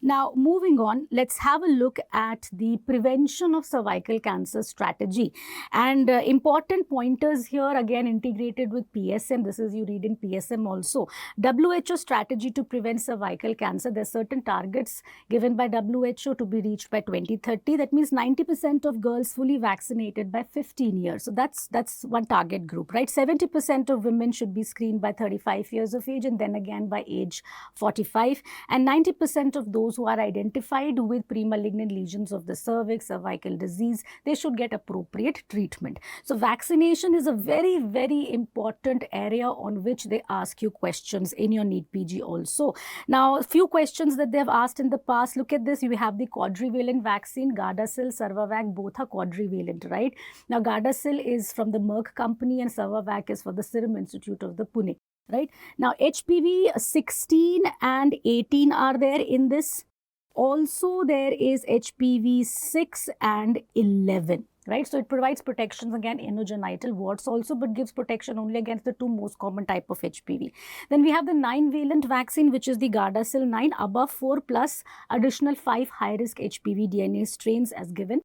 Now, moving on, let's have a look at the prevention of cervical cancer strategy. And important pointers here, again integrated with PSM. This is, you read in PSM also. WHO strategy to prevent cervical cancer. There are certain targets given by WHO to be reached by 2030. That means 90% of girls fully vaccinated by 15 years. So that's one target group, right? 70% of women should be screened by 35 years of age, and then again by age 45. And 90% of those who are identified with premalignant lesions of the cervix, cervical disease, they should get appropriate treatment. So vaccination is a very, very important area on which they ask you questions in your NEET PG also. Now, a few questions that they have asked in the past. Look at this. You have the quadrivalent vaccine, Gardasil, Cervavac, both are quadrivalent, right? Now, Gardasil is from the Merck company and Cervavac is for the Serum Institute of the Pune. Right now, HPV 16 and 18 are there in this. Also, there is HPV 6 and 11. Right, so it provides protections against anogenital warts also, but gives protection only against the two most common type of HPV. Then we have the 9-valent vaccine, which is the Gardasil 9, above 4 plus additional 5 high-risk HPV DNA strains as given.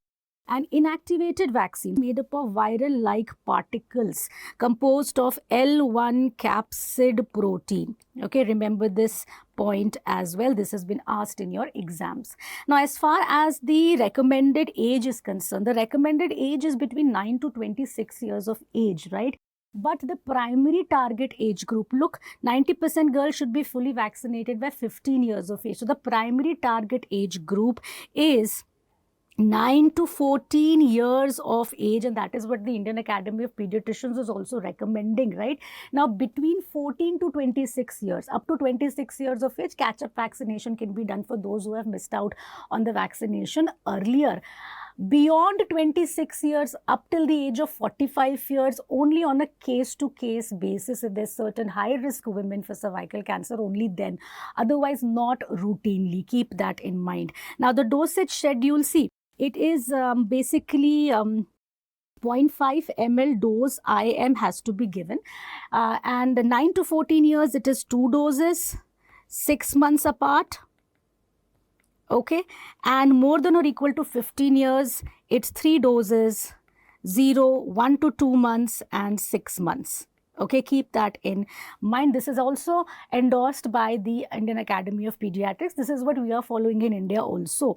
An inactivated vaccine made up of viral-like particles composed of L1 capsid protein. Okay, remember this point as well. This has been asked in your exams. Now, as far as the recommended age is concerned, the recommended age is between 9 to 26 years of age, right? But the primary target age group, look, 90% girls should be fully vaccinated by 15 years of age. So, the primary target age group is 9 to 14 years of age, and that is what the Indian Academy of Pediatricians is also recommending, right? Now, between 14 to 26 years, up to 26 years of age, catch-up vaccination can be done for those who have missed out on the vaccination earlier. Beyond 26 years, up till the age of 45 years, only on a case-to-case basis, if there's certain high-risk women for cervical cancer, only then. Otherwise, not routinely. Keep that in mind. Now, the dosage schedule, see, it is basically 0.5 ml dose IM has to be given. And 9 to 14 years, it is 2 doses, 6 months apart. Okay, and more than or equal to 15 years, it's 3 doses, 0, 1 to 2 months and 6 months. Okay, keep that in mind. This is also endorsed by the Indian Academy of Pediatrics. This is what we are following in India also.